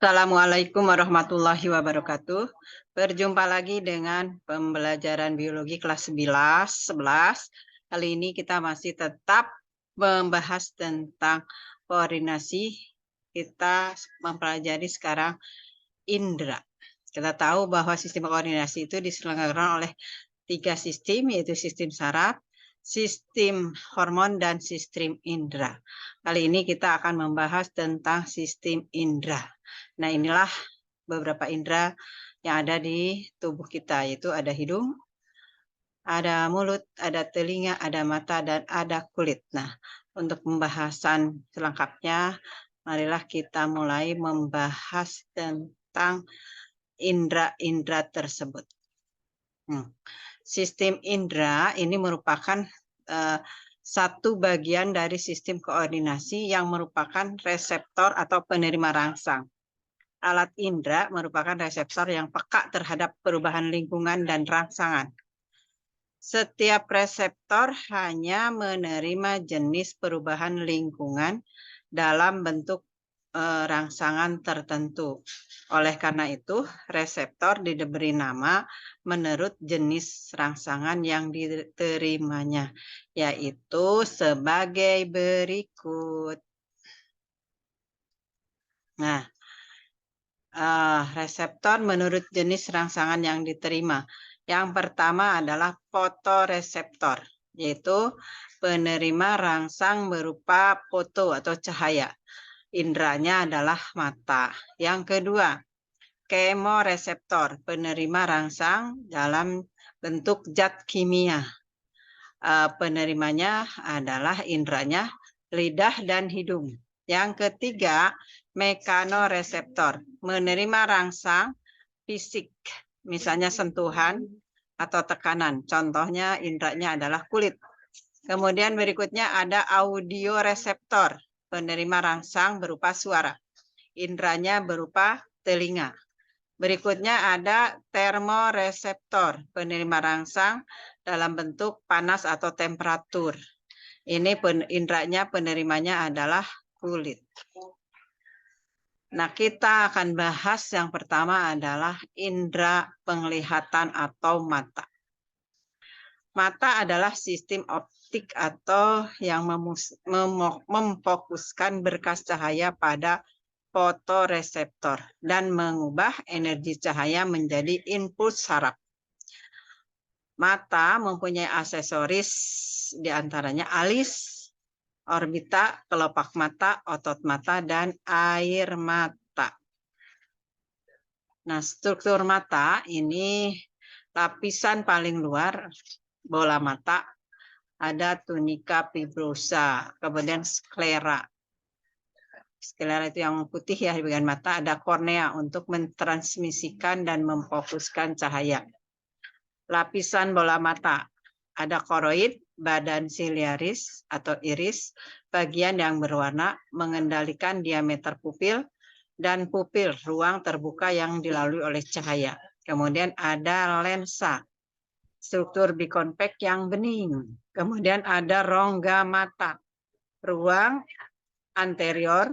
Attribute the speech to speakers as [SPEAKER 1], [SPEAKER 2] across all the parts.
[SPEAKER 1] Assalamualaikum warahmatullahi wabarakatuh. Berjumpa lagi dengan pembelajaran biologi kelas 11. Kali ini kita masih tetap membahas tentang koordinasi. Kita mempelajari sekarang indera. Kita tahu bahwa sistem koordinasi itu diselenggarakan oleh 3 sistem, yaitu sistem saraf, sistem hormon, dan sistem indera. Kali ini kita akan membahas tentang sistem indera. Nah, inilah beberapa indera yang ada di tubuh kita, yaitu ada hidung, ada mulut, ada telinga, ada mata, dan ada kulit. Nah, untuk pembahasan selengkapnya, marilah kita mulai membahas tentang indera-indera tersebut. Sistem indera ini merupakan satu bagian dari sistem koordinasi yang merupakan reseptor atau penerima rangsang. Alat indera merupakan reseptor yang peka terhadap perubahan lingkungan dan rangsangan. Setiap reseptor hanya menerima jenis perubahan lingkungan dalam bentuk rangsangan tertentu. Oleh karena itu, reseptor diberi nama menurut jenis rangsangan yang diterimanya, yaitu sebagai berikut. Nah, reseptor menurut jenis rangsangan yang diterima. Yang pertama adalah fotoreseptor, yaitu penerima rangsang berupa foto atau cahaya. Inderanya adalah mata. Yang kedua, kemoreseptor, penerima rangsang dalam bentuk zat kimia. Penerimanya adalah inderanya lidah dan hidung. Yang ketiga, mekanoreseptor, menerima rangsang fisik, misalnya sentuhan atau tekanan. Contohnya inderanya adalah kulit. Kemudian berikutnya ada audioreseptor, penerima rangsang berupa suara. Inderanya berupa telinga. Berikutnya ada termoreseptor, penerima rangsang dalam bentuk panas atau temperatur. Ini inderanya penerimanya adalah kulit. Nah, kita akan bahas yang pertama adalah indera penglihatan atau mata. Mata adalah sistem optik atau yang memfokuskan berkas cahaya pada fotoreseptor dan mengubah energi cahaya menjadi impuls saraf. Mata mempunyai aksesoris diantaranya alis, orbita, kelopak mata, otot mata, dan air mata. Nah, struktur mata ini lapisan paling luar bola mata, ada tunika fibrosa, kemudian sklera. Sklera itu yang putih ya di bagian mata, ada kornea untuk mentransmisikan dan memfokuskan cahaya. Lapisan bola mata, ada koroid, badan siliaris atau iris, bagian yang berwarna mengendalikan diameter pupil, dan pupil, ruang terbuka yang dilalui oleh cahaya. Kemudian ada lensa, struktur bikonveks yang bening. Kemudian ada rongga mata, ruang anterior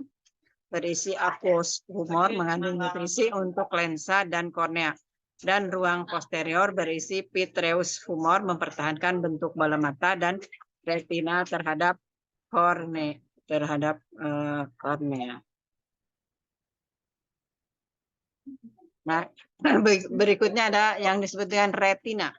[SPEAKER 1] berisi aqueous humor mengandung nutrisi untuk lensa dan kornea. Dan ruang posterior berisi vitreous humor mempertahankan bentuk bola mata dan retina terhadap kornea. Nah, berikutnya ada yang disebut dengan retina.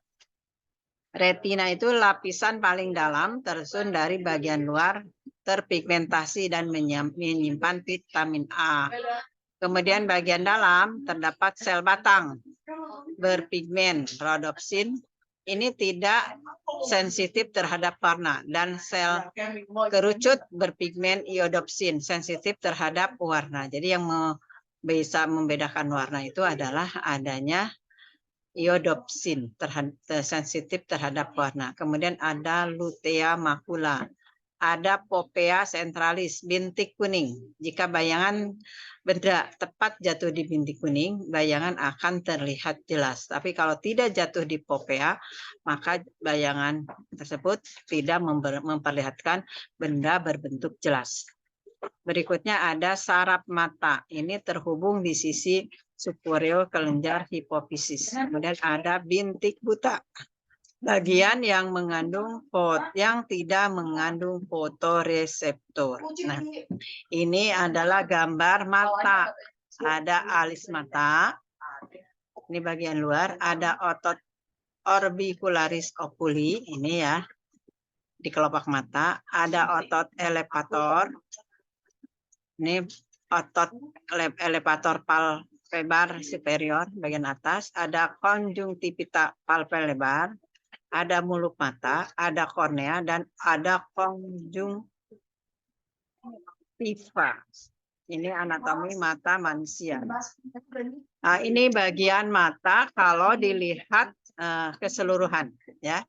[SPEAKER 1] Retina itu lapisan paling dalam tersusun dari bagian luar terpigmentasi dan menyimpan vitamin A. Kemudian bagian dalam terdapat sel batang berpigmen rhodopsin. Ini tidak sensitif terhadap warna, dan sel kerucut berpigmen iodopsin sensitif terhadap warna. Jadi yang bisa membedakan warna itu adalah adanya iodopsin sensitif terhadap warna. Kemudian ada lutea macula, ada popea centralis, bintik kuning. Jika bayangan benda tepat jatuh di bintik kuning, bayangan akan terlihat jelas. Tapi kalau tidak jatuh di popea, maka bayangan tersebut tidak memperlihatkan benda berbentuk jelas. Berikutnya ada saraf mata. Ini terhubung di sisi superior kelenjar hipofisis. Kemudian ada bintik buta. Bagian yang tidak mengandung fotoreseptor. Nah, ini adalah gambar mata. Ada alis mata. Ini bagian luar. Ada otot orbicularis oculi. Ini ya. Di kelopak mata. Ada otot elevator. Ini otot elevator palpebral superior bagian atas. Ada konjungtivita palpebral. Ada muluk mata, ada kornea, dan ada konjungtiva. Ini anatomi mata manusia. Nah, ini bagian mata kalau dilihat keseluruhan, ya.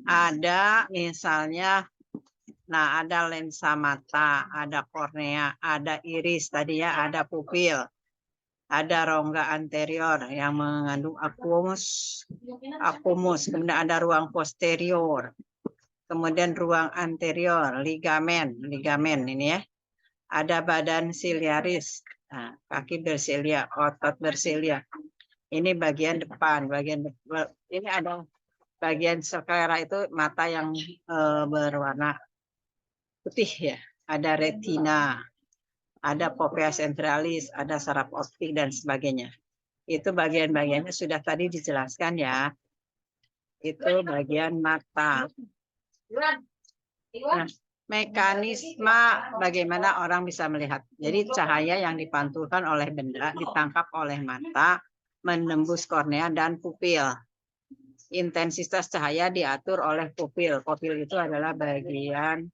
[SPEAKER 1] Ada misalnya, nah ada lensa mata, ada kornea, ada iris tadi ya, ada pupil. Ada rongga anterior yang mengandung akumus, kemudian ada ruang posterior, kemudian ruang anterior, ligamen ini ya. Ada badan siliaris, nah, kaki bersilia, otot bersilia. Ini bagian depan, ini ada bagian sklera itu mata yang berwarna putih ya. Ada retina. Ada fovea centralis, ada saraf optik, dan sebagainya. Itu bagian-bagiannya sudah tadi dijelaskan ya. Itu bagian mata. Nah, mekanisme bagaimana orang bisa melihat. Jadi cahaya yang dipantulkan oleh benda ditangkap oleh mata, menembus kornea dan pupil. Intensitas cahaya diatur oleh pupil. Pupil itu adalah bagian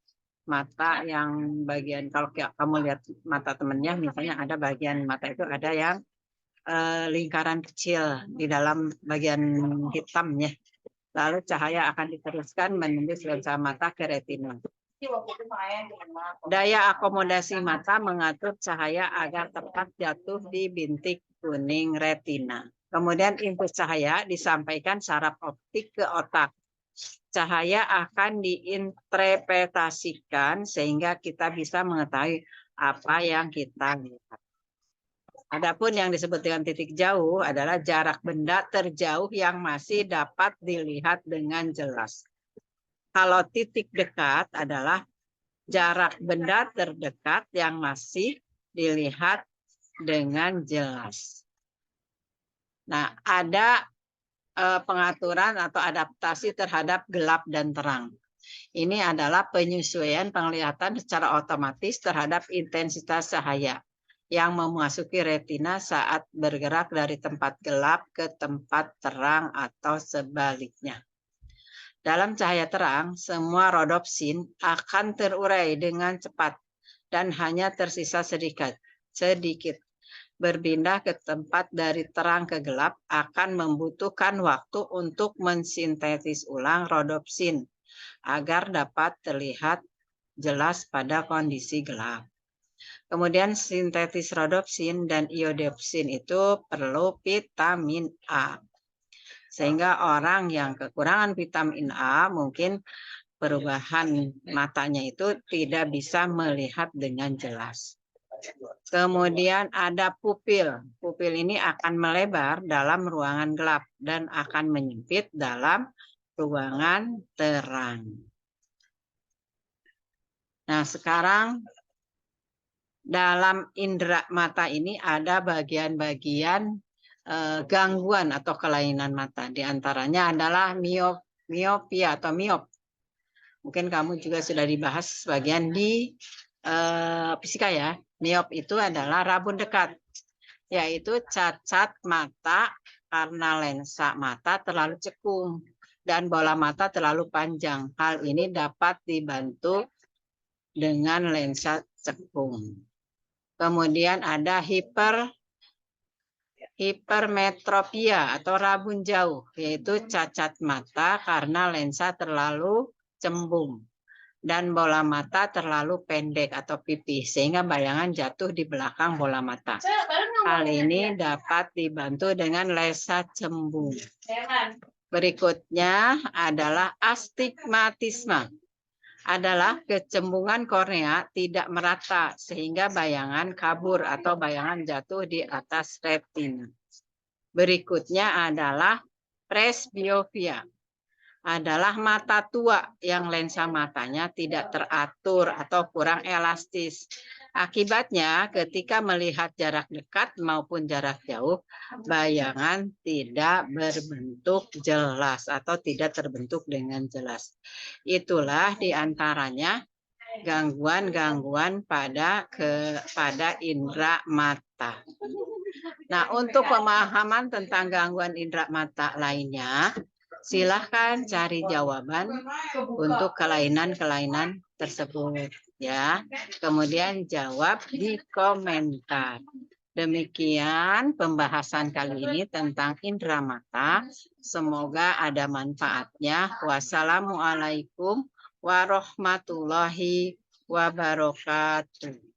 [SPEAKER 1] mata yang bagian, kalau kamu lihat mata temennya, misalnya ada bagian mata itu ada yang lingkaran kecil di dalam bagian hitamnya. Lalu cahaya akan diteruskan menembus lensa mata ke retina. Daya akomodasi mata mengatur cahaya agar tepat jatuh di bintik kuning retina. Kemudian impuls cahaya disampaikan saraf optik ke otak. Cahaya akan diinterpretasikan sehingga kita bisa mengetahui apa yang kita lihat. Adapun yang disebut dengan titik jauh adalah jarak benda terjauh yang masih dapat dilihat dengan jelas. Kalau titik dekat adalah jarak benda terdekat yang masih dilihat dengan jelas. Nah, ada pengaturan atau adaptasi terhadap gelap dan terang. Ini adalah penyesuaian penglihatan secara otomatis terhadap intensitas cahaya yang memasuki retina saat bergerak dari tempat gelap ke tempat terang atau sebaliknya. Dalam cahaya terang, semua rodopsin akan terurai dengan cepat dan hanya tersisa sedikit. Berpindah ke tempat dari terang ke gelap akan membutuhkan waktu untuk mensintesis ulang rodopsin agar dapat terlihat jelas pada kondisi gelap. Kemudian sintetis rodopsin dan iodopsin itu perlu vitamin A. Sehingga orang yang kekurangan vitamin A mungkin perubahan matanya itu tidak bisa melihat dengan jelas. Kemudian ada pupil. Pupil ini akan melebar dalam ruangan gelap dan akan menyempit dalam ruangan terang. Nah, sekarang dalam indera mata ini ada bagian-bagian gangguan atau kelainan mata. Di antaranya adalah miopia atau miop. Mungkin kamu juga sudah dibahas sebagian di fisika ya. Miop itu adalah rabun dekat, yaitu cacat mata karena lensa mata terlalu cekung dan bola mata terlalu panjang. Hal ini dapat dibantu dengan lensa cekung. Kemudian ada hipermetropia atau rabun jauh, yaitu cacat mata karena lensa terlalu cembung dan bola mata terlalu pendek atau pipih, sehingga bayangan jatuh di belakang bola mata. Hal ini dapat dibantu dengan lensa cembung. Berikutnya adalah astigmatisme. adalah kecembungan kornea tidak merata sehingga bayangan kabur atau bayangan jatuh di atas retina. Berikutnya adalah presbiopia. Adalah mata tua yang lensa matanya tidak teratur atau kurang elastis. Akibatnya ketika melihat jarak dekat maupun jarak jauh, bayangan tidak berbentuk jelas atau tidak terbentuk dengan jelas. Itulah diantaranya gangguan-gangguan pada indera mata. Nah, untuk pemahaman tentang gangguan indera mata lainnya, silahkan cari jawaban untuk kelainan-kelainan tersebut ya. Kemudian jawab di komentar. Demikian pembahasan kali ini tentang indera mata. Semoga ada manfaatnya. Wassalamualaikum warahmatullahi wabarakatuh.